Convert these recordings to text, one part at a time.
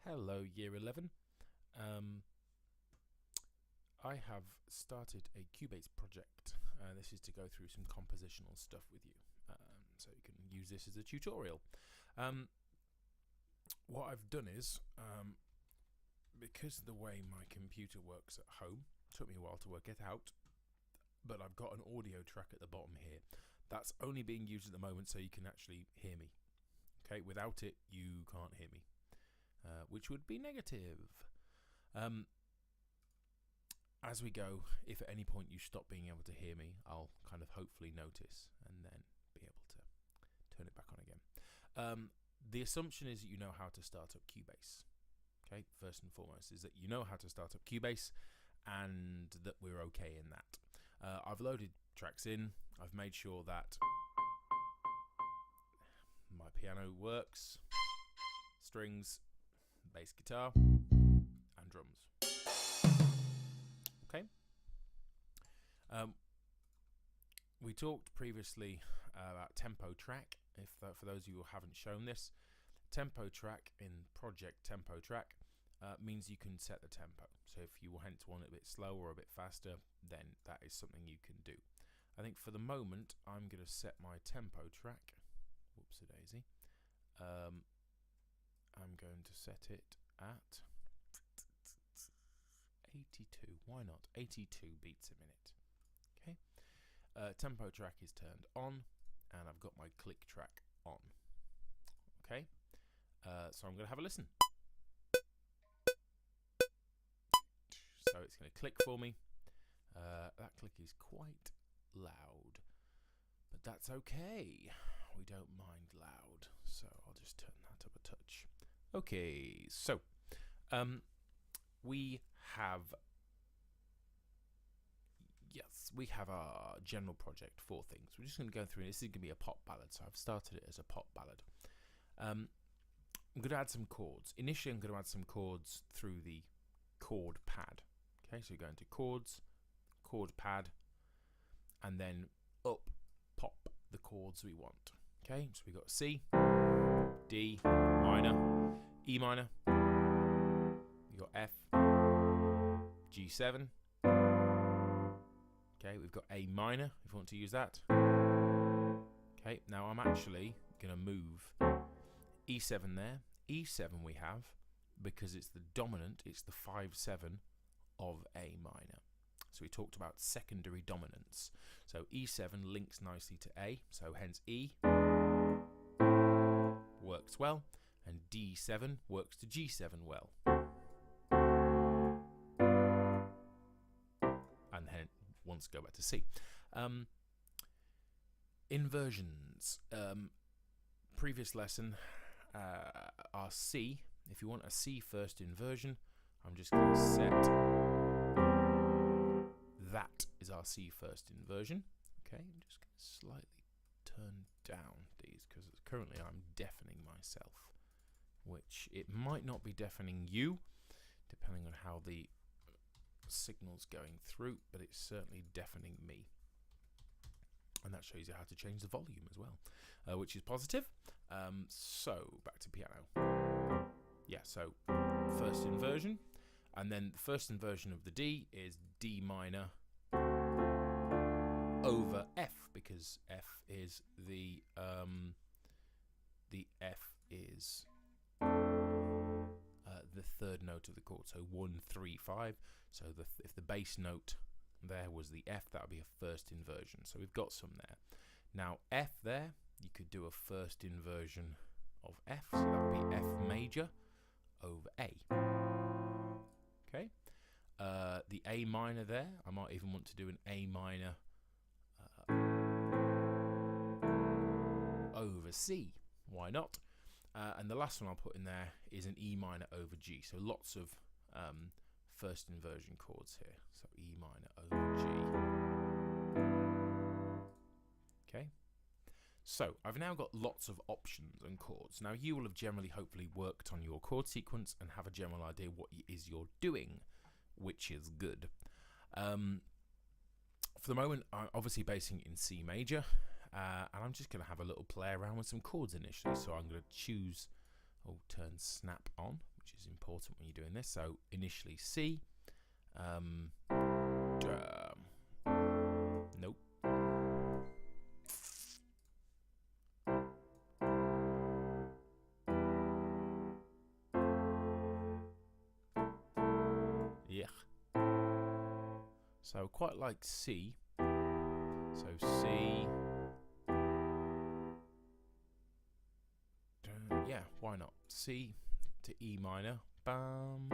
Hello, Year 11. I have started a Cubase project. This is to go through some compositional stuff with you, so you can use this as a tutorial. What I've done is, because of the way my computer works at home, it took me a while to work it out, but I've got an audio track at the bottom here. That's only being used at the moment so you can actually hear me. Okay, without it, you can't hear me. Which would be negative. As we go, if at any point you stop being able to hear me, I'll kind of hopefully notice and then be able to turn it back on again. The assumption is that you know how to start up Cubase. Okay, first and foremost is that you know how to start up Cubase and that we're okay in that. I've loaded tracks in. I've made sure that my piano works, strings, bass guitar, and drums. Okay. We talked previously about tempo track. For those of you who haven't shown this, tempo track in Project Tempo Track means you can set the tempo. So if you want it a bit slower or a bit faster, then that is something you can do. I think for the moment I'm going to set my tempo track. Whoops-a-daisy. I'm going to set it at 82. Why not? 82 beats a minute. Okay. Tempo track is turned on, and I've got my click track on. Okay. So I'm going to have a listen. So it's going to click for me. That click is quite loud, but that's okay. We don't mind loud, so I'll just turn that up a touch. Okay, so we have our general project, 4 things. We're just going to go through. This is going to be a pop ballad, so I've started it as a pop ballad. I'm going to add some chords. Initially, I'm going to add some chords through the chord pad. Okay, so we go into chords, chord pad, and then up pop the chords we want. Okay, so we got C, D minor, E minor, we got F, G7. Okay, we've got A minor if you want to use that. Okay, now I'm actually going to move E7 there. E7 we have because it's the dominant, it's the 5/7 of A minor. So we talked about secondary dominance. So E7 links nicely to A, so hence E works well, and D7 works to G7 well. And then wants to go back to C. Inversions. Previous lesson, our C, if you want a C first inversion, I'm just going to set that is our C first inversion. Okay, I'm just going to slightly turn down these because currently I'm deafening myself, which it might not be deafening you, depending on how the signal's going through, but it's certainly deafening me. And that shows you how to change the volume as well, which is positive. So back to piano. Yeah, so first inversion, and then the first inversion of the D is D minor over F, because F is the F is the third note of the chord, so 1, 3, 5. So if the bass note there was the F, that would be a first inversion. So we've got some there. Now F there, you could do a first inversion of F, so that would be F major over A. Okay. The A minor there, I might even want to do an A minor over C. Why not? And the last one I'll put in there is an E minor over G. So lots of first inversion chords here. So E minor over G. Okay. So I've now got lots of options and chords. Now you will have generally hopefully worked on your chord sequence and have a general idea what it is you're doing, which is good. For the moment, I'm obviously basing it in C major, and I'm just going to have a little play around with some chords initially. So I'm going to choose, turn snap on, which is is important when you're doing this. So initially C, nope. Yeah. So quite like C. So C. Yeah, why not? C to E minor. Bam.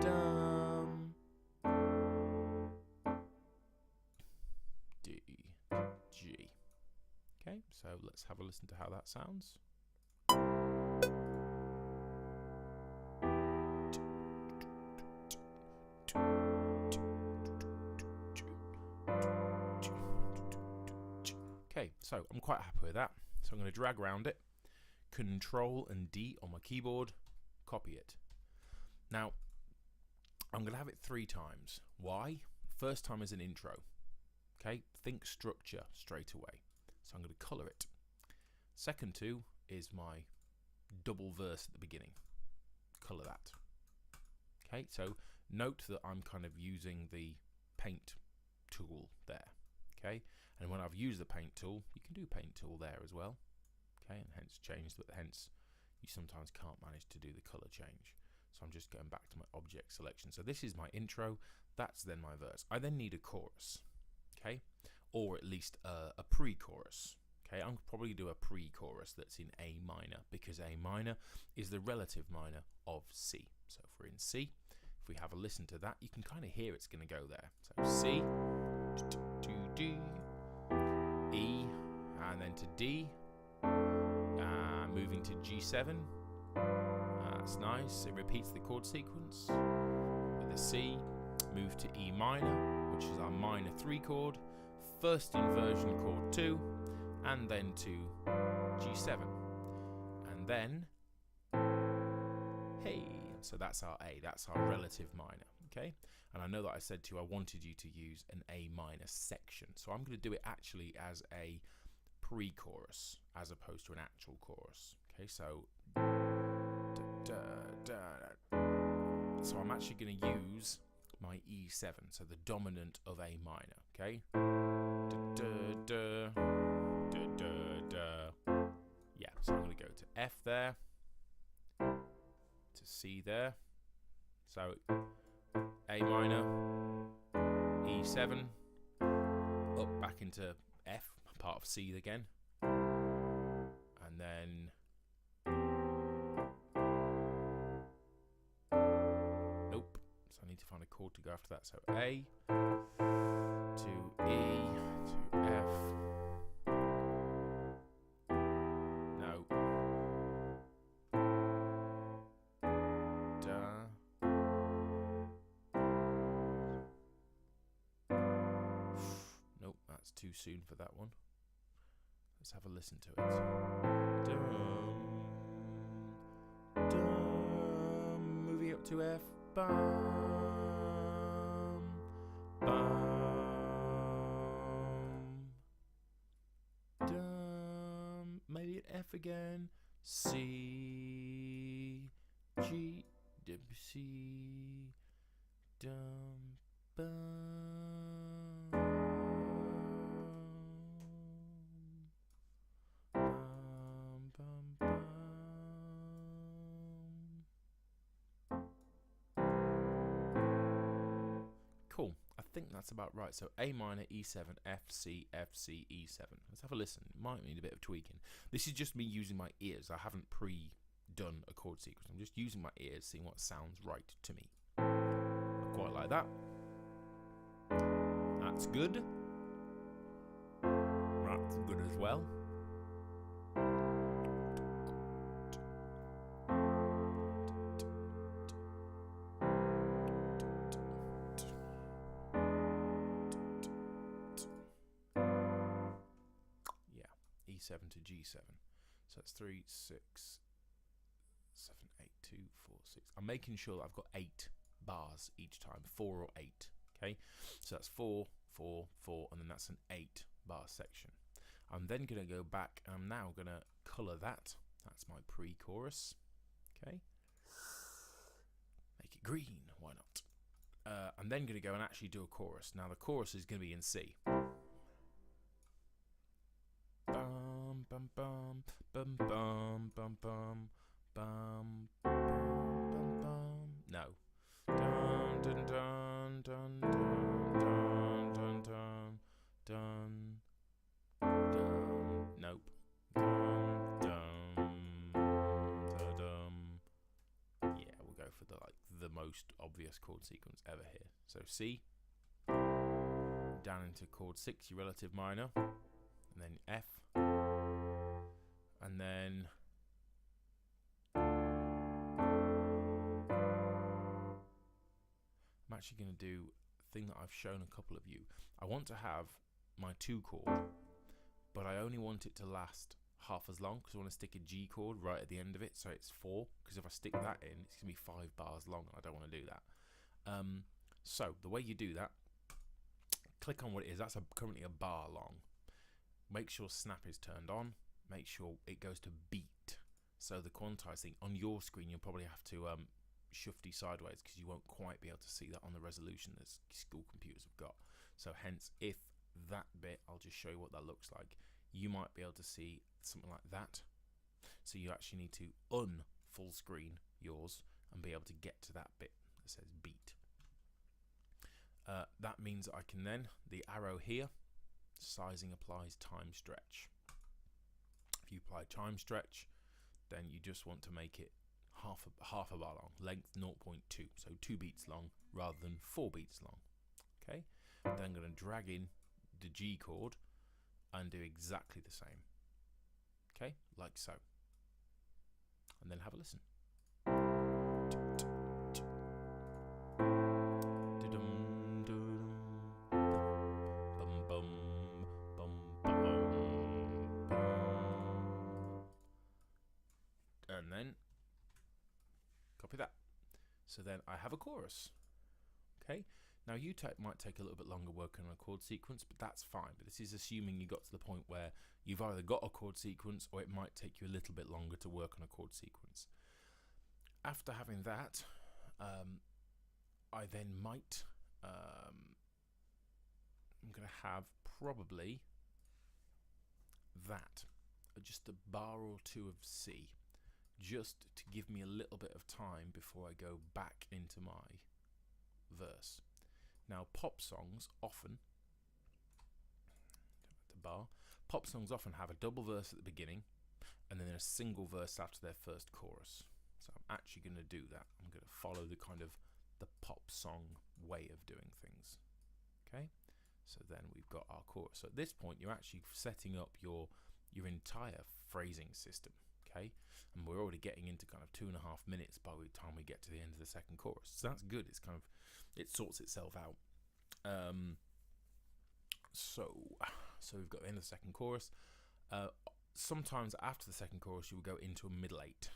Dum. D. G. Okay, so let's have a listen to how that sounds. Okay, so I'm quite happy with that. So I'm going to drag around it. Control and D on my keyboard, copy it. Now, I'm going to have it 3 times. Why? First time is an intro. Okay, think structure straight away. So I'm going to colour it. Second 2 is my double verse at the beginning. Colour that. Okay, so note that I'm kind of using the paint tool there. Okay, and when I've used the paint tool, you can do paint tool there as well. Okay, and hence change that, hence you sometimes can't manage to do the color change. So I'm just going back to my object selection. So this is my intro, that's then my verse. I then need a chorus, okay, or at least a pre-chorus. Okay, I'll probably do a pre-chorus that's in A minor, because A minor is the relative minor of C. So if we're in C, if we have a listen to that, you can kind of hear it's going to go there. So C to D, E, and then to D. Moving to G7, that's nice. It repeats the chord sequence with a C. Move to E minor, which is our minor 3 chord. First inversion chord 2, and then to G7, and then hey. So that's our A. That's our relative minor. Okay, and I know that I said to you I wanted you to use an A minor section, so I'm going to do it actually as a pre-chorus as opposed to an actual chorus. Okay, so so I'm actually going to use my E7, so the dominant of A minor. Okay, yeah, so I'm going to go to F there, to C there, so A minor, E7, up back into F, part of C again, and then nope, so I need to find a chord to go after that. So A to E to F, no, da, nope, that's too soon for that one. Let's have a listen to it. Dum, dum, moving up to F. Bum, bum, dum, maybe an F again. C, G, D, C, dum, bum. Cool, I think that's about right. So A minor, E7, F, C, F, C, E7. Let's have a listen. It might need a bit of tweaking. This is just me using my ears. I haven't pre-done a chord sequence. I'm just using my ears, seeing what sounds right to me. I quite like that. That's good. That's good as well. E7 to G7, so that's 3, 6, 7, 8, 2, 4, 6. I'm making sure that I've got 8 bars each time, 4 or 8. Okay, so that's 4, 4, 4, and then that's an 8 bar section. I'm then going to go back and I'm now going to colour that. That's my pre-chorus. Okay, green, why not? I'm then going to go and actually do a chorus. Now the chorus is going to be in C. Bum bum bum bum bum bum bum bum bum bum. No. Dun dun dun dun dun dun dun dun dun. Nope. Dun dun dun dun. Yeah, we'll go for the most obvious chord sequence ever here. So C, down into chord 6, your relative minor, and then F, and then I'm actually going to do a thing that I've shown a couple of you. I want to have my 2 chord, but I only want it to last half as long because I want to stick a G chord right at the end of it, so it's 4, because if I stick that in, it's going to be 5 bars long, and I don't want to do that. So the way you do that, click on what it is. That's currently a bar long. Make sure snap is turned on. Make sure it goes to beat. So the quantize thing on your screen, you'll probably have to shifty sideways because you won't quite be able to see that on the resolution that school computers have got. So hence, if that bit, I'll just show you what that looks like. You might be able to see something like that. So you actually need to full screen yours and be able to get to that bit that says beat. That means that I can then, the arrow here, sizing applies time stretch. If you apply time stretch, then you just want to make it half a bar long, length 0.2, so 2 beats long rather than 4 beats long. Okay, then I'm going to drag in the G chord and do exactly the same. Okay, like so, and then have a listen. And then copy that. So then I have a chorus. Okay, now you might take a little bit longer working on a chord sequence, but that's fine. But this is assuming you got to the point where you've either got a chord sequence or it might take you a little bit longer to work on a chord sequence. After having that, I then might, I'm going to have probably that, just a bar or 2 of C, just to give me a little bit of time before I go back into my verse. Now pop songs often have a double verse at the beginning and then a single verse after their first chorus. So I'm actually going to do that. I'm going to follow the kind of the pop song way of doing things. Okay, so then we've got our chorus. So at this point you're actually setting up your entire phrasing system. Okay, and we're already getting into kind of 2.5 minutes by the time we get to the end of the second chorus. So that's good. It's kind of, it sorts itself out. So we've got the end of the second chorus. Sometimes after the second chorus you will go into a middle 8.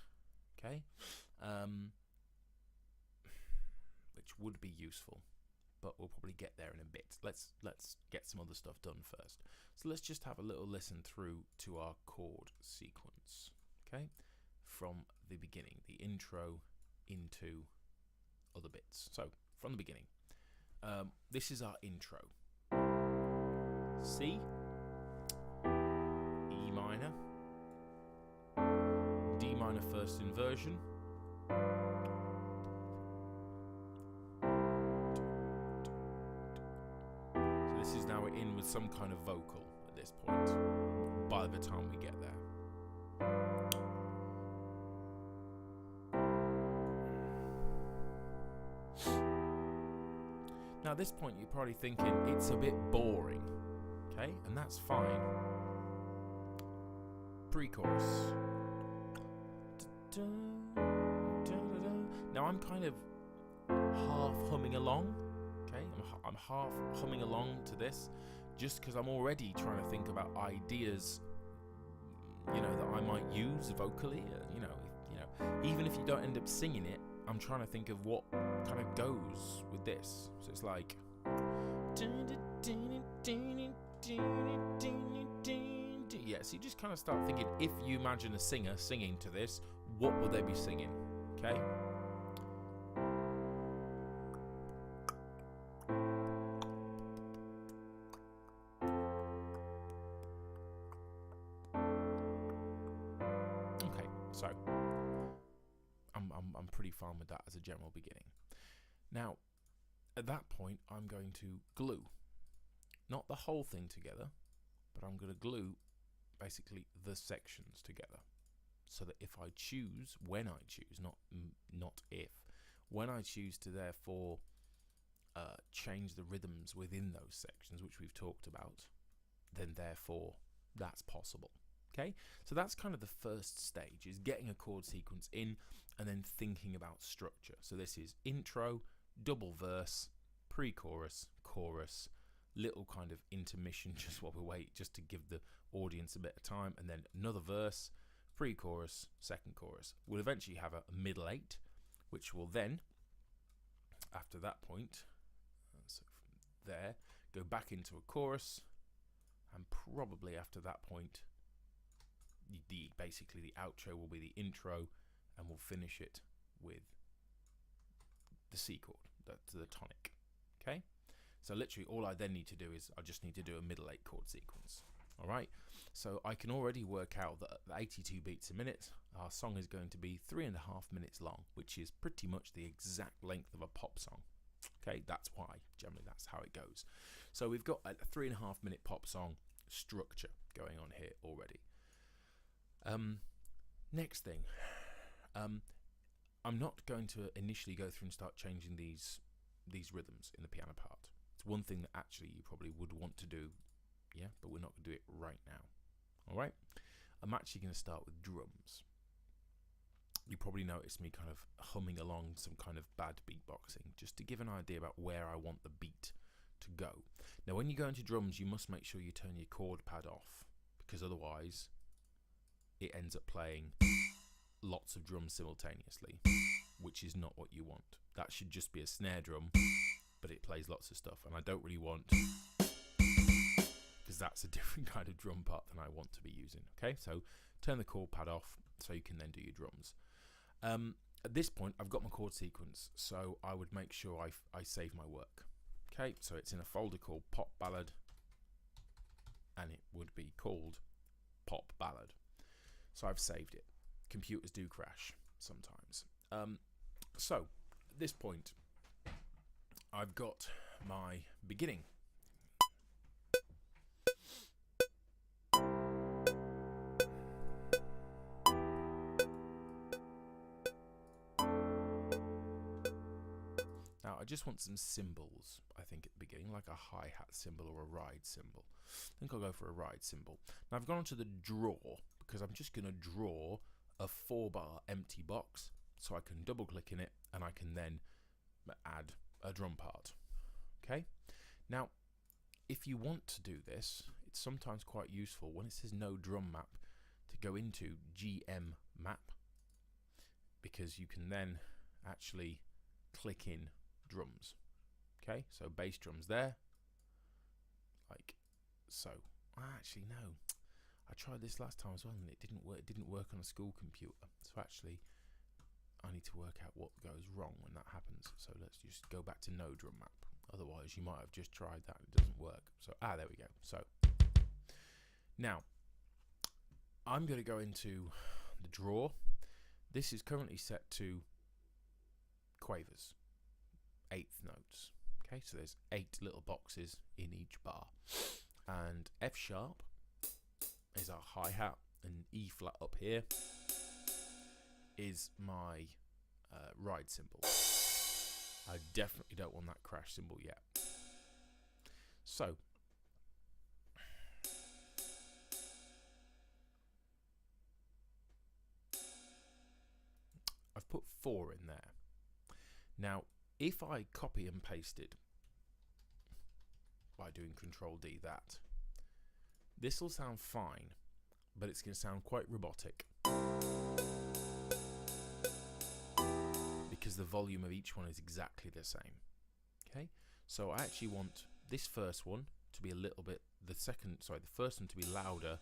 Okay, which would be useful, but we'll probably get there in a bit. Let's get some other stuff done first. So let's just have a little listen through to our chord sequence. Okay, from the beginning, the intro into other bits. So from the beginning, this is our intro. C, E minor, D minor first inversion, so this is now in with some kind of vocal at this point by the time we get there. Now at this point you're probably thinking it's a bit boring, okay, and that's fine. Pre-chorus. Now I'm kind of half humming along, okay, I'm half humming along to this just because I'm already trying to think about ideas, you know, that I might use vocally, you know, even if you don't end up singing it, I'm trying to think of what kind of goes with this. So it's like, yeah, so you just kind of start thinking, if you imagine a singer singing to this, what would they be singing? Okay. So I'm pretty fine with that as a general beginning. Now, at that point, I'm going to glue, not the whole thing together, but I'm going to glue basically the sections together, so that if I choose, when I choose, not if, when I choose to therefore change the rhythms within those sections, which we've talked about, then therefore that's possible. Okay, so that's kind of the first stage, is getting a chord sequence in and then thinking about structure. So this is intro, double verse, pre-chorus, chorus, little kind of intermission just while we wait, just to give the audience a bit of time, and then another verse, pre-chorus, second chorus. We'll eventually have a middle eight, which will then, after that point, so from there, go back into a chorus, and probably after that point, basically the outro will be the intro, and we'll finish it with the C chord, the tonic. Okay, so literally all I then need to do is I just need to do a middle eight chord sequence. All right, so I can already work out that at 82 beats a minute, our song is going to be 3.5 minutes long, which is pretty much the exact length of a pop song. Okay, that's why generally that's how it goes. So we've got a 3.5 minute pop song structure going on here already. Next thing, I'm not going to initially go through and start changing these rhythms in the piano part. It's one thing that actually you probably would want to do, yeah, but we're not going to do it right now. All right, I'm actually going to start with drums. You probably noticed me kind of humming along some kind of bad beatboxing, just to give an idea about where I want the beat to go. Now, when you go into drums, you must make sure you turn your chord pad off, because otherwise it ends up playing lots of drums simultaneously, which is not what you want. That should just be a snare drum, but it plays lots of stuff, and I don't really want, because that's a different kind of drum part than I want to be using. Okay, so turn the chord pad off so you can then do your drums. At this point, I've got my chord sequence, so I would make sure I save my work. Okay, so it's in a folder called Pop Ballad, and it would be called Pop Ballad. So I've saved it. Computers do crash sometimes. So at this point, I've got my beginning. Now I just want some cymbals, I think, at the beginning, like a hi-hat cymbal or a ride cymbal. I think I'll go for a ride cymbal. Now I've gone on to the draw, because I'm just going to draw a 4-bar empty box, so I can double click in it and I can then add a drum part. Okay, now if you want to do this, it's sometimes quite useful when it says no drum map to go into GM map, because you can then actually click in drums. Okay, so bass drums there, like so. Actually no, I tried this last time as well and it didn't work. It didn't work on a school computer, so actually I need to work out what goes wrong when that happens. So let's just go back to no drum map, otherwise you might have just tried that and it doesn't work. So there we go. So now I'm going to go into the draw. This is currently set to quavers, 8th notes. Okay, so there's 8 little boxes in each bar, and F sharp is our hi-hat, and E flat up here is my ride cymbal. I definitely don't want that crash cymbal yet. So I've put 4 in there. Now if I copy and pasted by doing Control D that, this will sound fine, but it's going to sound quite robotic, because the volume of each one is exactly the same. Okay, so I actually want this first one to be a little bit, the first one to be louder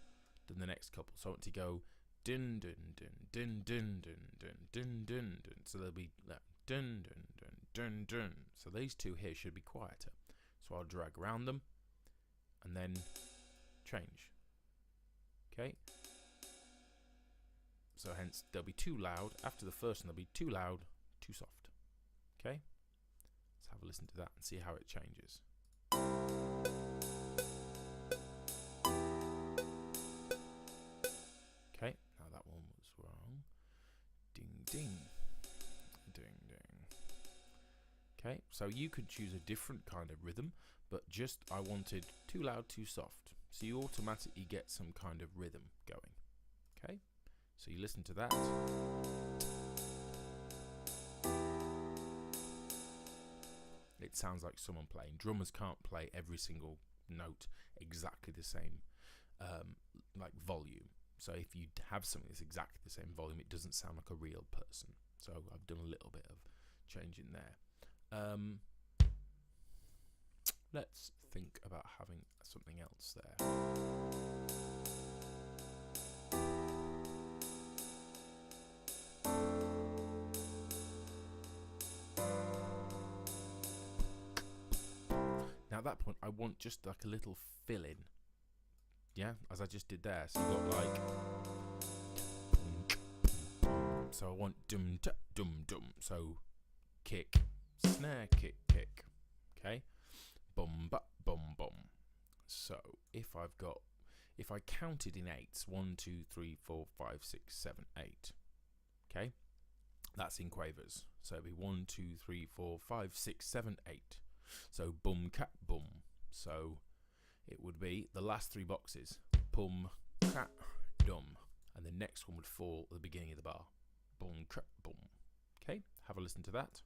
than the next couple. So I want to go dun dun dun dun dun dun dun dun dun dun. So there'll be that dun dun dun dun dun. So these two here should be quieter. So I'll drag around them and then change. Okay, So hence they'll be too loud. After the first one, they'll be too loud, too soft. Okay? Let's have a listen to that and see how it changes. Okay, now that one was wrong. Ding, ding. Ding, ding. Okay, so you could choose a different kind of rhythm, but just I wanted too loud, too soft. So you automatically get some kind of rhythm going. Okay, so you listen to that. It sounds like someone playing. Drummers can't play every single note exactly the same like volume. So if you have something that's exactly the same volume, it doesn't sound like a real person. So I've done a little bit of changing there. Let's think about having something else there. Now at that point, I want just like a little fill in. Yeah, as I just did there. So you got like, so I want dum ta dum dum. So kick, snare, kick, kick. Okay, bum ba bum bum. So if I counted in eights, 1, 2, 3, 4, 5, 6, 7, 8. Okay, that's in quavers. So it'd be 1, 2, 3, 4, 5, 6, 7, 8. So bum cat bum. So it would be the last three boxes, bum cat dum, and the next one would fall at the beginning of the bar, bum cat bum. Okay, have a listen to that.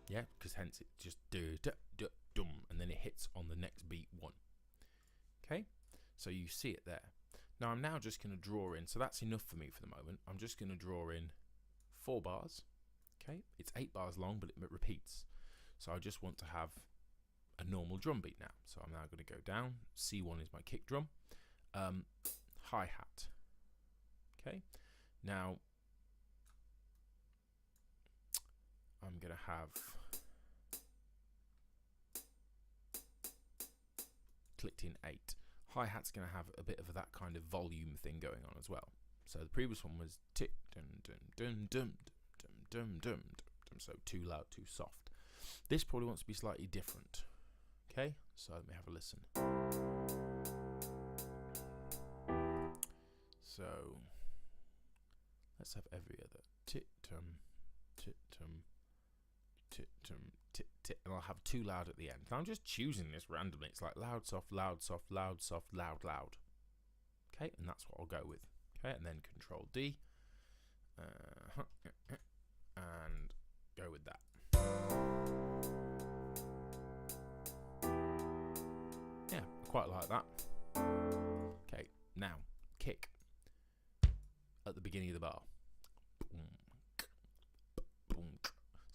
Yeah, because hence it just do da da dum, and then it hits on the next beat 1. Okay, so you see it there. Now I'm now just going to draw in, so that's enough for me for the moment. I'm just going to draw in 4 bars. Okay, it's 8 bars long, but it repeats. So I just want to have a normal drum beat now. So I'm now going to go down. C1 is my kick drum. Hi-hat. Okay, now I'm going to have clicked in 8. Hi-hat's going to have a bit of that kind of volume thing going on as well. So the previous one was tick dum dum dum dum dum dum dum dum, so too loud, too soft. This probably wants to be slightly different. Okay, so let me have a listen. So let's have every other tit tum tit tum tit tum tit tit, and I'll have too loud at the end. And I'm just choosing this randomly. It's like loud, soft, loud, soft, loud, soft, loud, loud. Okay, and that's what I'll go with. Okay, and then Control D, and go with that. Yeah, I quite like that. Okay, now kick at the beginning of the bar.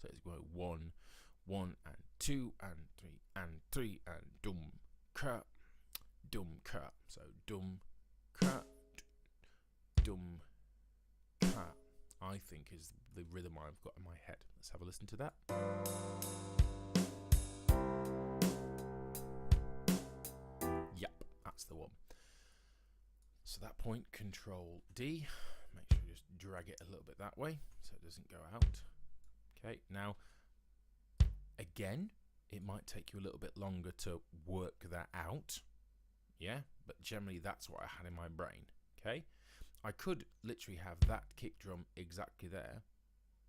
So it's going 1, 1 and 2 and 3 and 3 and dum ka dum ka. So dum ka dum ka, I think, is the rhythm I've got in my head. Let's have a listen to that. Yep, that's the one. So that point, Control D. Make sure you just drag it a little bit that way so it doesn't go out. Okay, now again, it might take you a little bit longer to work that out. Yeah, but generally that's what I had in my brain. Okay, I could literally have that kick drum exactly there,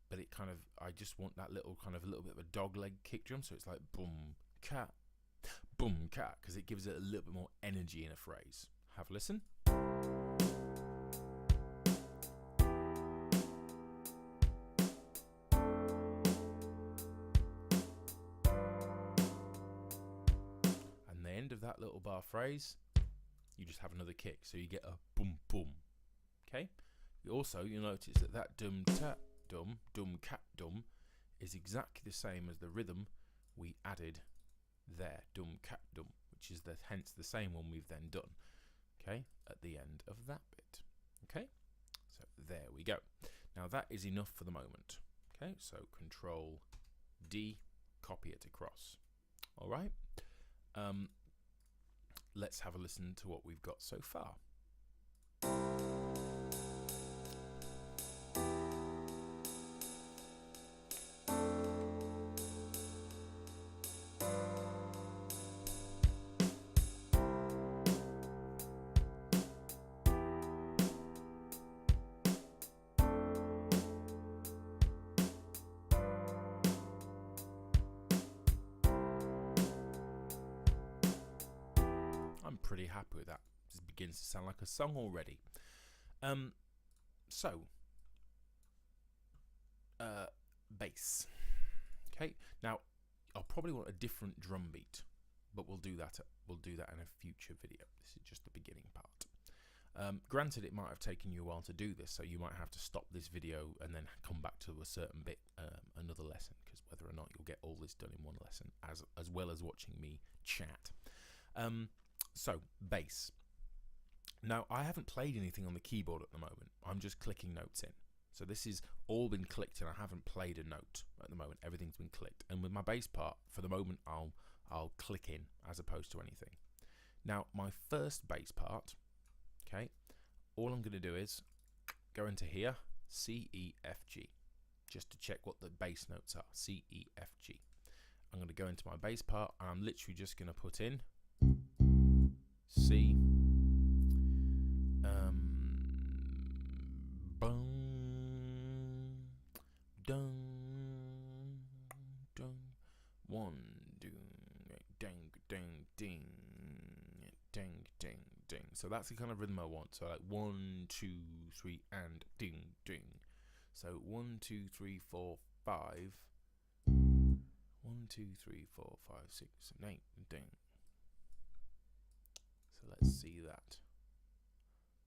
but it kind of, I just want that little kind of a little bit of a dog leg kick drum, so it's like boom cat, because it gives it a little bit more energy in a phrase. Have a listen. And the end of that little bar phrase, you just have another kick, so you get a boom boom. Okay, you'll notice that that dum ta dum dum cat dum is exactly the same as the rhythm we added there, dum cat dum, which is hence the same one we've then done. Okay, at the end of that bit. Okay, so there we go. Now that is enough for the moment. Okay, so Control D, copy it across. All right. let's have a listen to what we've got so far. I'm pretty happy with that. It begins to sound like a song already. Bass. Okay, now I'll probably want a different drum beat, but we'll do that in a future video. This is just the beginning part. Granted, it might have taken you a while to do this, so you might have to stop this video and then come back to a certain bit another lesson, because whether or not you'll get all this done in one lesson, as well as watching me chat. So, bass. Now, I haven't played anything on the keyboard at the moment. I'm just clicking notes in. So this has all been clicked, and I haven't played a note at the moment. Everything's been clicked. And with my bass part, for the moment, I'll click in as opposed to anything. Now, my first bass part, okay, all I'm going to do is go into here, C, E, F, G, just to check what the bass notes are, C, E, F, G. I'm going to go into my bass part, and I'm literally just going to put in C, dun, dun, one, ding, ding, ding, ding, ding, ding, ding. So that's the kind of rhythm I want. So like 1, 2, 3, and ding, ding. So 1, 2, 3, 4, 5. 1, 2, 3, 4, 5, 6, 7, 8, ding. So let's see that.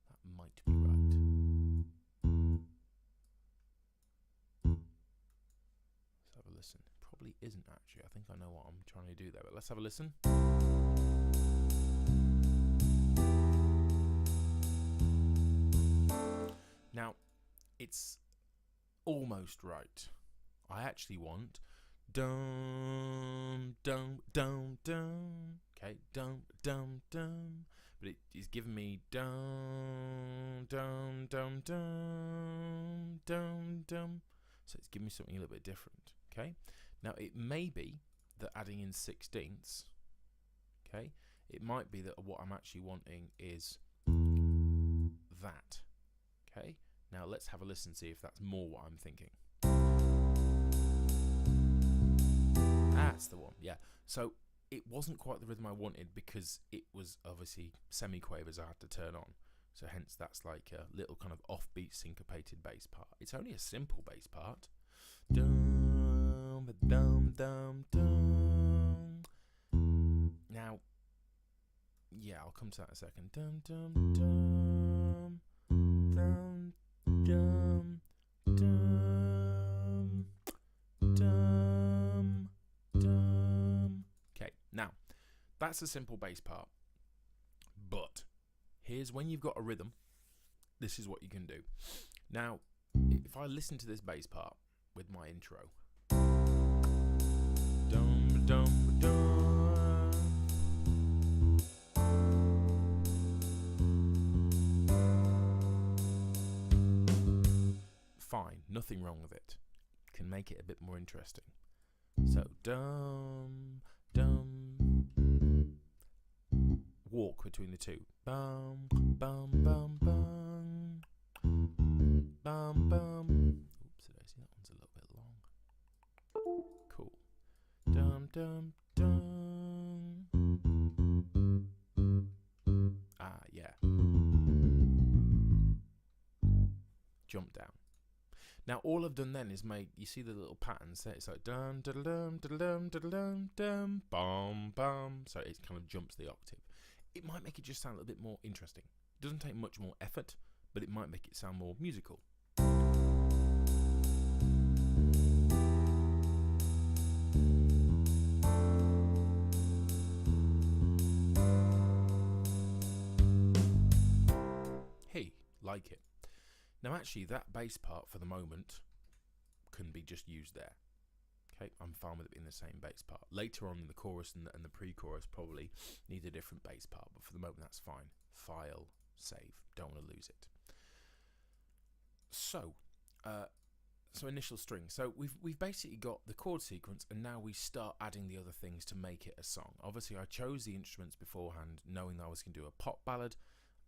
That might be right. Let's have a listen. Probably isn't actually. I think I know what I'm trying to do there, but let's have a listen. Now, it's almost right. I actually want dum dum dum dum. Okay, dum dum dum. But it is giving me dum dum dum dum dum dum. So it's giving me something a little bit different. Okay. Now it may be that adding in sixteenths. Okay. It might be that what I'm actually wanting is that. Okay. Now let's have a listen, see if that's more what I'm thinking. That's the one. Yeah. So it wasn't quite the rhythm I wanted because it was obviously semiquavers I had to turn on. So hence that's like a little kind of offbeat syncopated bass part. It's only a simple bass part. Dum, dum, dum, dum. Now, yeah, I'll come to that in a second. Dum, dum, dum, dum, dum, dum, dum, dum. Okay, now, that's a simple bass part. But here's when you've got a rhythm, this is what you can do. Now, if I listen to this bass part with my intro. Dum, dum, dum. Fine, nothing wrong with it. Can make it a bit more interesting. So, dum, dum. Walk between the two. Bum, bum, bum, bum. Bum, bum. Oops, did I see that one's a little bit long? Cool. Dum, dum, dum. Ah, yeah. Jump down. Now, all I've done then is made, you see the little patterns there? It's like dum, da dum, da dum, da dum, dum, bum, bum. So it kind of jumps the octave. It might make it just sound a little bit more interesting. It doesn't take much more effort, but it might make it sound more musical. Hey, like it. Now actually that bass part for the moment can be just used there. Okay, I'm fine with it being the same bass part. Later on in the chorus and the pre-chorus probably need a different bass part, but for the moment that's fine. File, save, don't want to lose it. So, initial string. So we've basically got the chord sequence, and now we start adding the other things to make it a song. Obviously, I chose the instruments beforehand, knowing that I was going to do a pop ballad,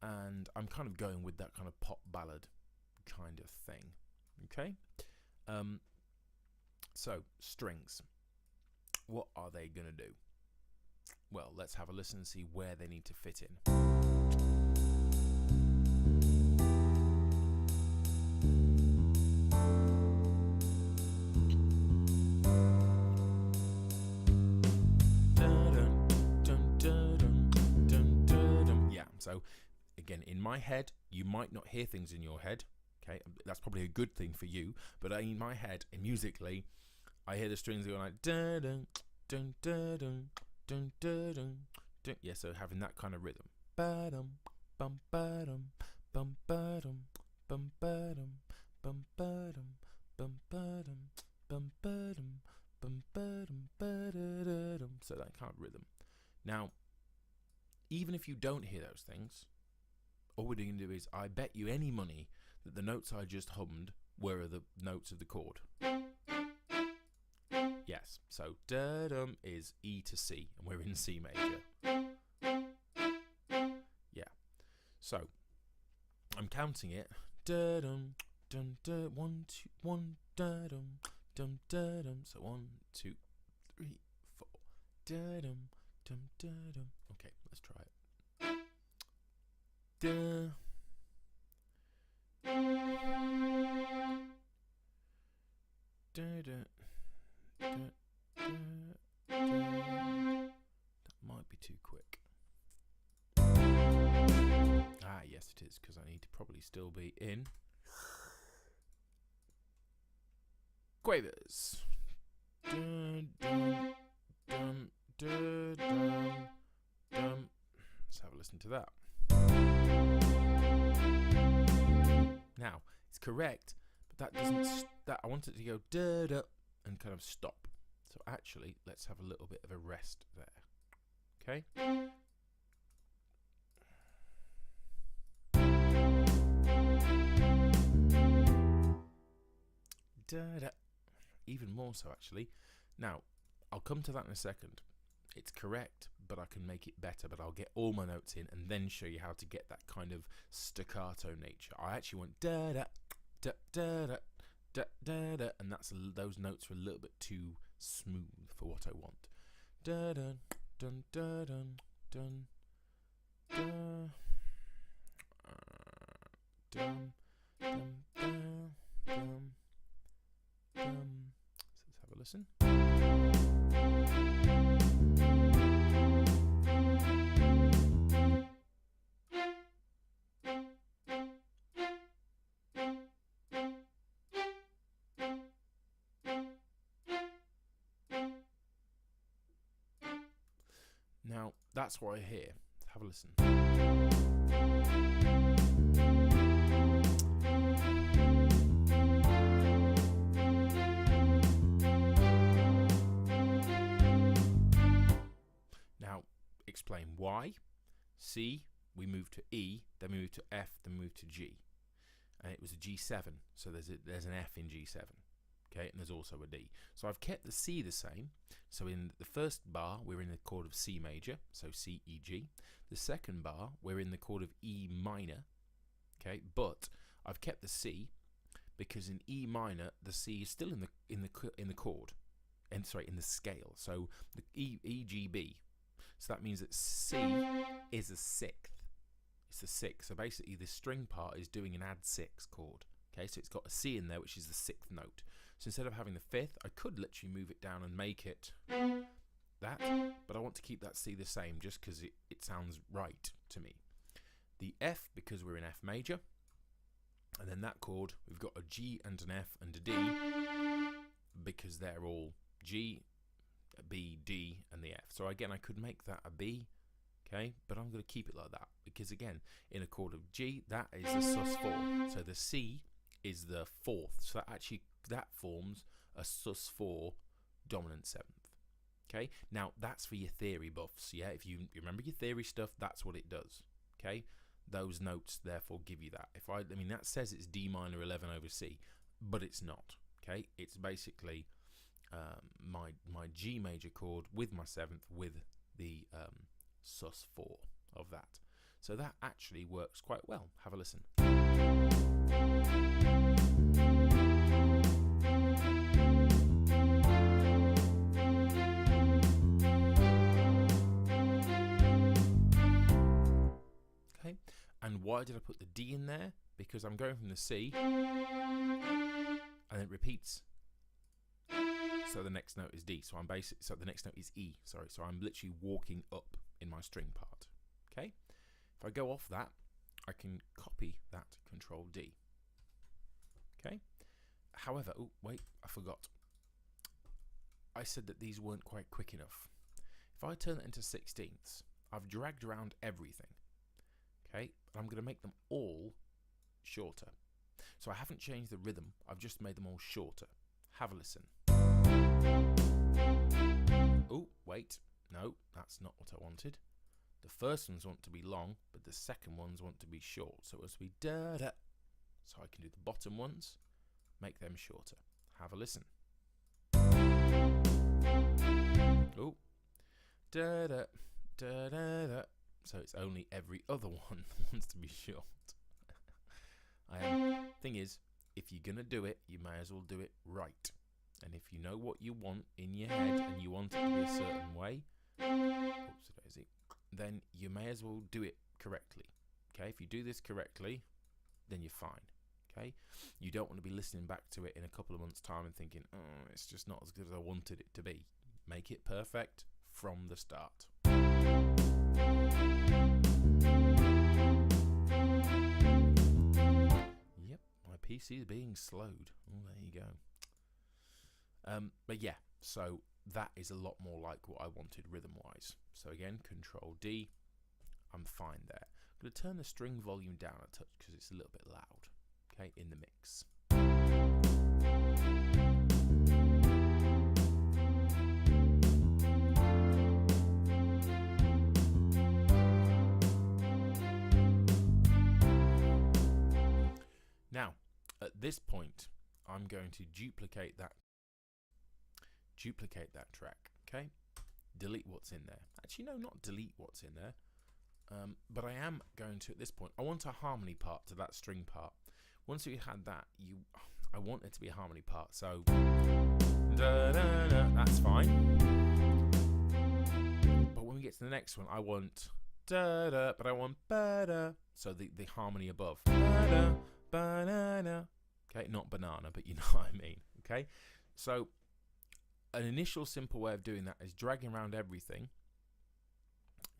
and I'm kind of going with that kind of pop ballad kind of thing. Okay. So strings. What are they going to do? Well, let's have a listen and see where they need to fit in. So again, in my head, you might not hear things in your head. Okay, that's probably a good thing for you. But in my head, musically, I hear the strings going like dun dun dun dun dun dun dun dun. Yeah, so having that kind of rhythm. Ba-dum, bum ba-dum, bum ba-dum, bum ba-dum, bum ba-dum, bum ba-dum, bum ba-dum, bum ba-dum, ba-da-da-dum. So that kind of rhythm. Now, even if you don't hear those things, all we're going to do is, I bet you any money that the notes I just hummed were the notes of the chord. Yes, so da-dum is E to C, and we're in C major. Yeah, so I'm counting it. Da-dum, dum, da, 1, 2, 1, da-dum, dum, da-dum. So 1, 2, 3, 4. Da-dum, dum, da-dum. Okay, let's try it. Da. Da, da, da, da, da. That might be too quick. Ah, yes it is, because I need to probably still be in quavers. Dun, dun, dun, dun, dun, dun. Let's have a listen to that. Now, it's correct, but that doesn't. I want it to go da da and kind of stop. So actually, let's have a little bit of a rest there. Okay. Da da. Even more so, actually. Now, I'll come to that in a second. It's correct, but I can make it better. But I'll get all my notes in and then show you how to get that kind of staccato nature. I actually want da da da da da da da da, and those notes are a little bit too smooth for what I want. Da dun dun da dun dun da dum dum dum dum dum. So let's have a listen. Now, that's what I hear. Have a listen. Now, explain why. C, we move to E, then we move to F, then we move to G. And it was a G7, so there's an F in G7. Okay, and there's also a D. So I've kept the C the same. So in the first bar, we're in the chord of C major, so C, E, G. The second bar, we're in the chord of E minor. Okay, but I've kept the C because in E minor, the C is still in the chord, and sorry, in the scale. So the E, G, B. So that means that C is a sixth. It's the sixth. So basically, the string part is doing an add 6 chord. Okay, so it's got a C in there, which is the 6th note. So instead of having the 5th, I could literally move it down and make it that, but I want to keep that C the same just because it sounds right to me. The F, because we're in F major, and then that chord, we've got a G and an F and a D, because they're all G, a B, D, and the F. So again, I could make that a B, okay, but I'm going to keep it like that, because again, in a chord of G, that is a sus4, so the C is the 4th, so that forms a sus4 dominant 7th. Okay, now that's for your theory buffs. Yeah, if you remember your theory stuff, that's what it does. Okay, those notes therefore give you that. I mean, that says it's D minor 11 over C, but it's not. Okay, it's basically my G major chord with my 7th with the sus4 of that. So that actually works quite well. Have a listen. Okay, and why did I put the D in there? Because I'm going from the C and it repeats. So the next note is D. So so the next note is E. Sorry. So I'm literally walking up in my string part. Okay. If I go off that, I can copy that Control D. Okay. However, oh wait, I forgot. I said that these weren't quite quick enough. If I turn it into 16ths, I've dragged around everything. Okay. And I'm going to make them all shorter. So I haven't changed the rhythm. I've just made them all shorter. Have a listen. Oh, wait. No, that's not what I wanted. The first ones want to be long, but the second ones want to be short. So it was to be da-da. So I can do the bottom ones, make them shorter. Have a listen. Oh, da-da, da-da-da. So it's only every other one that wants to be short. Thing is, if you're going to do it, you may as well do it right. And if you know what you want in your head and you want it to be a certain way, then you may as well do it correctly. Okay, if you do this correctly, then you're fine. Okay, you don't want to be listening back to it in a couple of months' time and thinking, oh, it's just not as good as I wanted it to be. Make it perfect from the start. Yep, my PC is being slowed. Oh, there you go. But yeah, so that is a lot more like what I wanted rhythm-wise. So again, Control D, I'm fine there. I'm going to turn the string volume down a touch because it's a little bit loud, okay, in the mix. Now, at this point, I'm going to duplicate that track, okay? Delete what's in there. Actually, no, not delete what's in there. But I am going to, at this point, I want a harmony part to that string part. Once you had that, I want it to be a harmony part. So, da, da, da, that's fine. But when we get to the next one, I want da da, but I want ba da. So the harmony above. Ba da, banana. Okay, not banana, but you know what I mean. Okay, so an initial simple way of doing that is dragging around everything,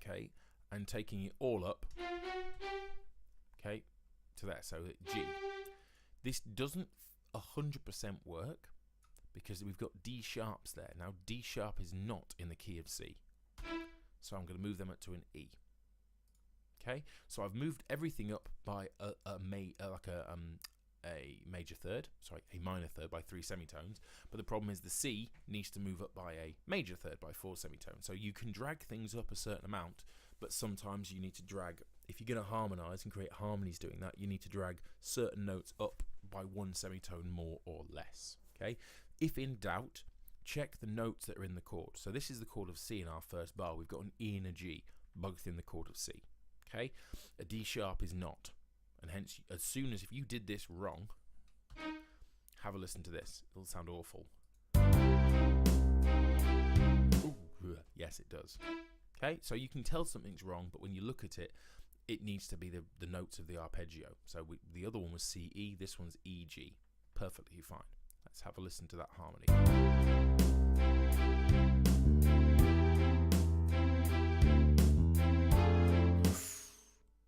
okay, and taking it all up, okay, to there. So G. This doesn't 100% work because we've got D sharps there. Now D sharp is not in the key of C, so I'm going to move them up to an E. Okay, so I've moved everything up by a major third, sorry, a minor third by 3 semitones, but the problem is the C needs to move up by a major third by 4 semitones. So you can drag things up a certain amount, but sometimes you need to drag, if you're going to harmonize and create harmonies doing that, you need to drag certain notes up by 1 semitone more or less. Okay, if in doubt, check the notes that are in the chord. So this is the chord of C in our first bar. We've got an E and a G, both in the chord of C. Okay, a D sharp is not. And hence, as soon as if you did this wrong, have a listen to this. It'll sound awful. Ooh, yes, it does. Okay, so you can tell something's wrong, but when you look at it, it needs to be the notes of the arpeggio. So the other one was C, E, this one's E, G. Perfectly fine. Let's have a listen to that harmony.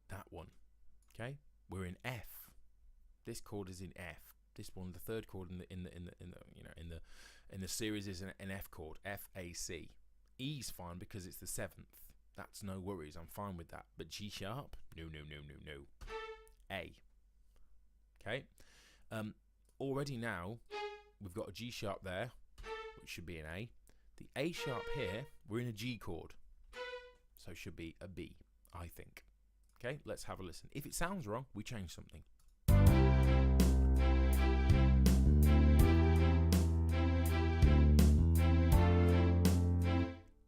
That one. Okay, we're in F. This chord is in F. This one, the third chord in the series is an F chord, F A C. E's fine because it's the 7th. That's no worries. I'm fine with that. But G sharp, no. A. Okay. Already now we've got a G sharp there, which should be an A. The A sharp here, we're in a G chord, so it should be a B, I think. Okay, let's have a listen. If it sounds wrong, we change something.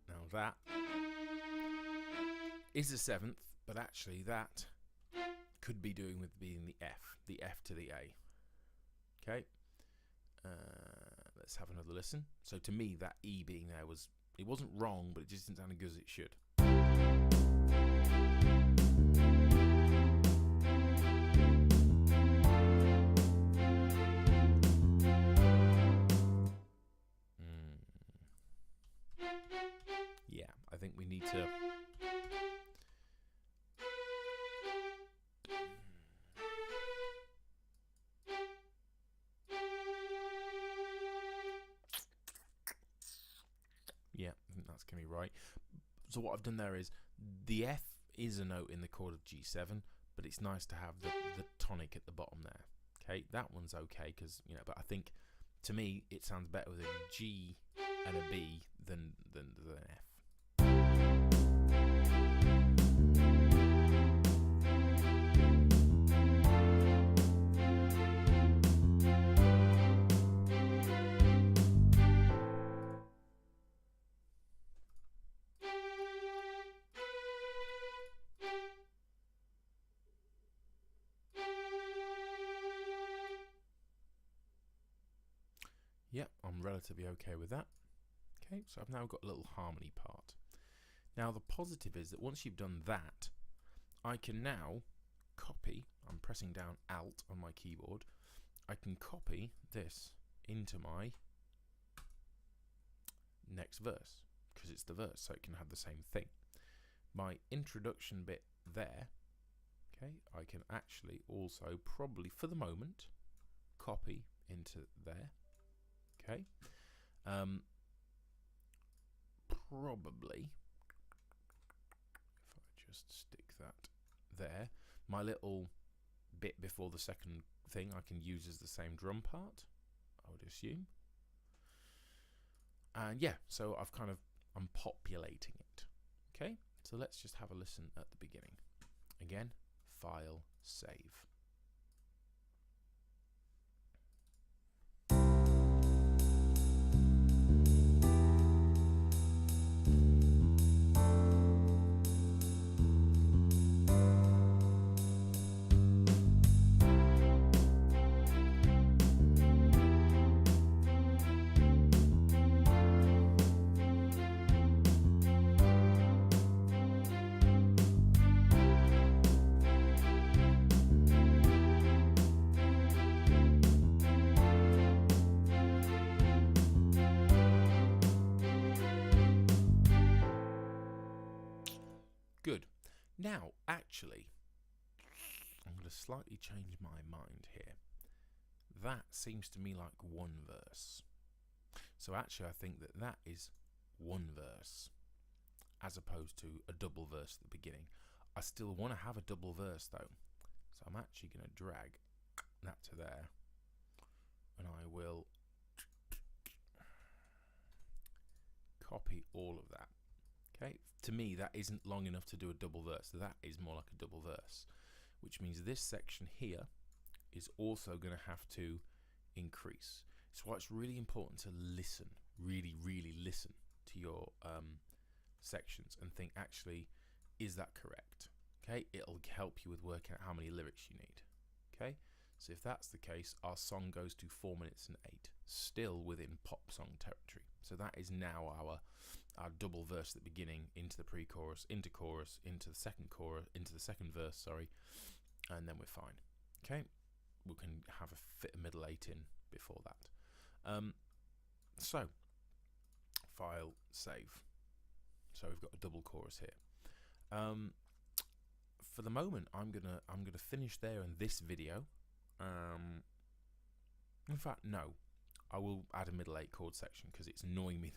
Now that is a seventh, but actually that could be doing with being the F to the A. Okay, let's have another listen. So to me, that E being there it wasn't wrong, but it just didn't sound as good as it should. Yeah, I think we need to. Yeah, I think that's going to be right. So what I've done there is the F is a note in the chord of G7, but it's nice to have the tonic at the bottom there. Okay, that one's okay because, you know, but I think to me it sounds better with a G and a B than an F. Yep, I'm relatively okay with that. Okay, so I've now got a little harmony part. Now the positive is that once you've done that, I can now copy, I'm pressing down Alt on my keyboard, I can copy this into my next verse, because it's the verse, so it can have the same thing. My introduction bit there, okay, I can actually also probably, for the moment, copy into there. Okay, probably, if I just stick that there, my little bit before the second thing I can use as the same drum part, I would assume. And yeah, so I'm populating it. Okay, so let's just have a listen at the beginning. Again, File, Save. Good. Now, actually, I'm going to slightly change my mind here. That seems to me like one verse. So actually, I think that that is one verse, as opposed to a double verse at the beginning. I still want to have a double verse, though. So I'm actually going to drag that to there. And I will copy all of that. Okay, to me that isn't long enough to do a double verse. That is more like a double verse, which means this section here is also going to have to increase. So why it's really important to listen, really listen to your sections and think, actually, is that correct? Okay, it'll help you with working out how many lyrics you need. Okay, so if that's the case, our song goes to 4 minutes and 8, still within pop song territory. So that is now our double verse at the beginning, into the pre-chorus, into chorus, into the second verse, sorry, and then we're fine. Okay, we can have a fit a middle 8 in before that. So File, Save. So we've got a double chorus here. For the moment, I'm gonna finish there in this video. In fact, no. I will add a middle 8 chord section because it's annoying me.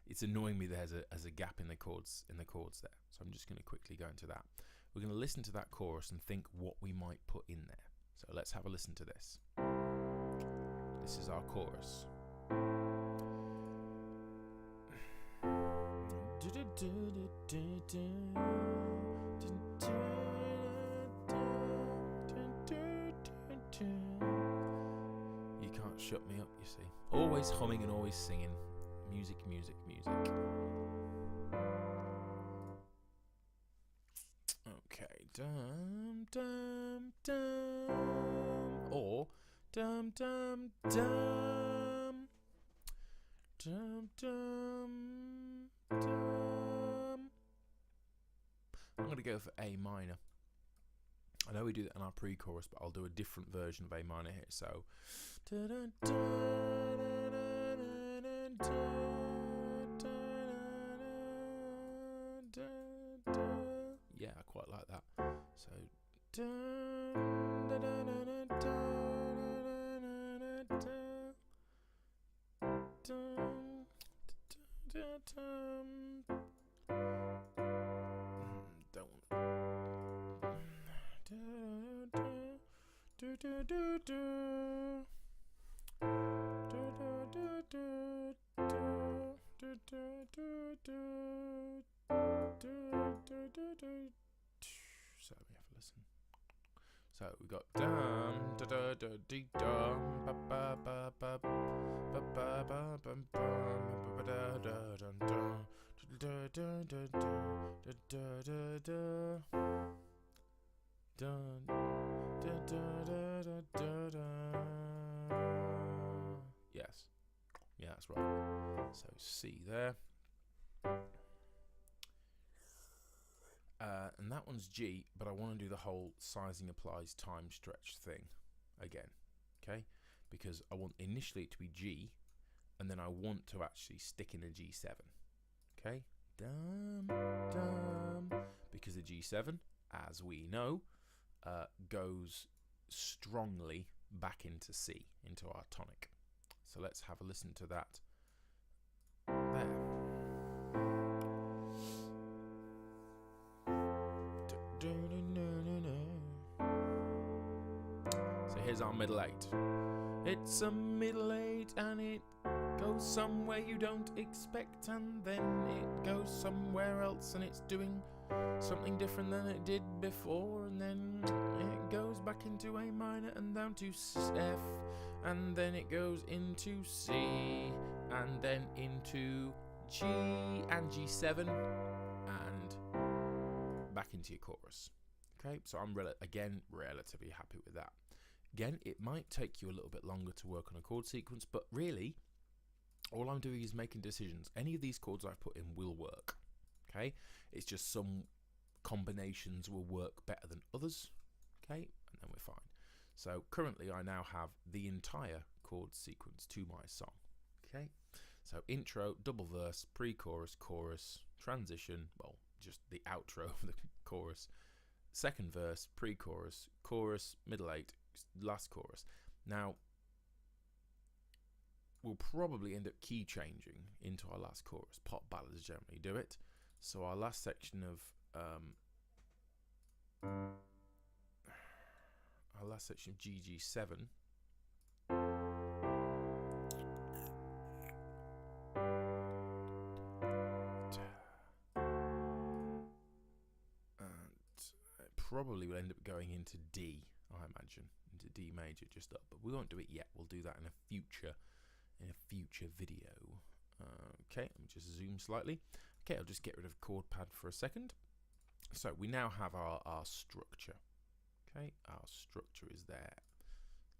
It's annoying me there's a gap in the chords there. So I'm just going to quickly go into that. We're going to listen to that chorus and think what we might put in there. So let's have a listen to this. This is our chorus. You can't shut me up, you see. Always humming and always singing. Music, music, music. Okay. Dum, dum, dum. Or dum, dum, dum. Dum, dum, dum. I'm going to go for A minor. I know we do that in our pre-chorus, but I'll do a different version of A minor here. So, yeah, I quite like that. So, so we have to listen. So we got dum da da da dee dum ba ba ba ba ba ba ba bum bum ba da da dum dum da da da da da da da dun da da da da da. Yes, yeah, that's right. So C there. And that one's G, but I want to do the whole sizing applies time stretch thing again, okay? Because I want initially it to be G, and then I want to actually stick in a G7, okay? Dum, dum, because the G7, as we know, goes strongly back into C, into our tonic. So let's have a listen to that there. So here's our middle eight. It's a middle eight and it goes somewhere you don't expect, and then it goes somewhere else and it's doing something different than it did before, and then it goes back into A minor and down to F, and then it goes into C, and then into G and G7, and back into your chorus. Okay, so I'm relatively happy with that. Again, it might take you a little bit longer to work on a chord sequence, but really, all I'm doing is making decisions. Any of these chords I've put in will work. Okay, it's just some combinations will work better than others. Okay, and then we're fine. So currently, I now have the entire chord sequence to my song. Okay, so intro, double verse, pre-chorus, chorus, transition. Well, just the outro of the chorus. Second verse, pre-chorus, chorus, middle eight, last chorus. Now, we'll probably end up key changing into our last chorus. Pop ballads generally do it. So our last section of GG7. Probably will end up going into D, I imagine, into D major just up, but we won't do it yet. We'll do that in a future video. Okay, let me just zoom slightly. Okay, I'll just get rid of chord pad for a second. So we now have our structure. Okay, our structure is there,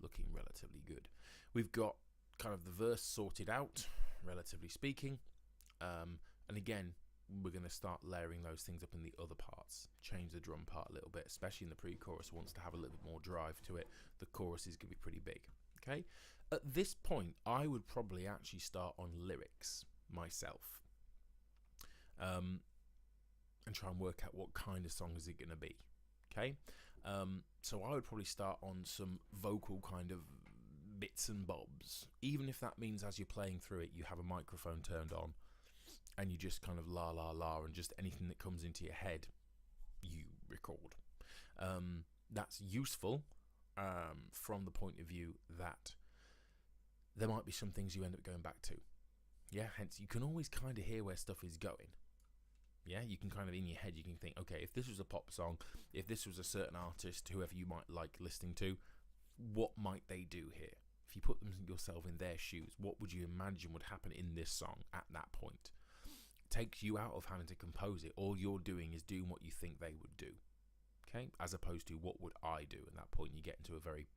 looking relatively good. We've got kind of the verse sorted out, relatively speaking, and again, we're going to start layering those things up in the other parts. Change the drum part a little bit, especially in the pre-chorus. Wants to have a little bit more drive to it. The chorus is going to be pretty big. Okay, at this point, I would probably actually start on lyrics myself, and try and work out what kind of song is it going to be. Okay, so I would probably start on some vocal kind of bits and bobs, even if that means as you're playing through it, you have a microphone turned on. And you just kind of la la la, and just anything that comes into your head, you record. That's useful from the point of view that there might be some things you end up going back to. Yeah, hence you can always kind of hear where stuff is going. Yeah, you can kind of, in your head, you can think, okay, if this was a pop song, if this was a certain artist, whoever you might like listening to, what might they do here? If you put yourself in their shoes, what would you imagine would happen in this song at that point? It takes you out of having to compose it. All you're doing is doing what you think they would do, okay? As opposed to what would I do? At that point, you get into a very,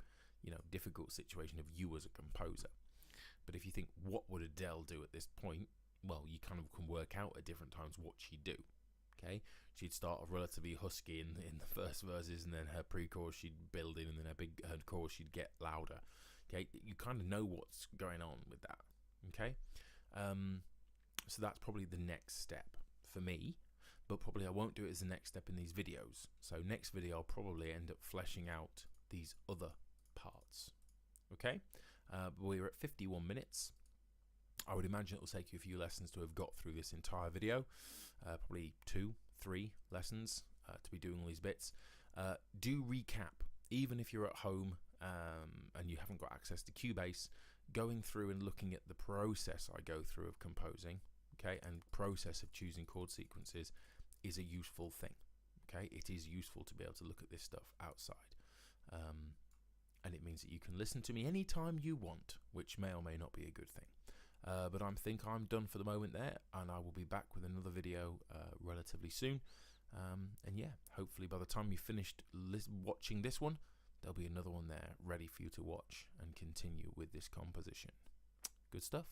difficult situation of you as a composer. But if you think, what would Adele do at this point? Well, you kind of can work out at different times what she'd do. Okay, she'd start off relatively husky in the first verses, and then her pre-chorus she'd build in, and then her chorus she'd get louder. Okay, you kind of know what's going on with that. Okay, so that's probably the next step for me, but probably I won't do it as the next step in these videos. So next video I'll probably end up fleshing out these other parts. Okay, we're at 51 minutes. I would imagine it will take you a few lessons to have got through this entire video, probably 2-3 lessons to be doing all these bits. Do recap, even if you're at home and you haven't got access to Cubase, going through and looking at the process I go through of composing, okay, and process of choosing chord sequences is a useful thing. Okay, it is useful to be able to look at this stuff outside. And it means that you can listen to me anytime you want, which may or may not be a good thing. But I think I'm done for the moment there, and I will be back with another video relatively soon. And yeah, hopefully by the time you've finished watching this one, there'll be another one there ready for you to watch and continue with this composition. Good stuff.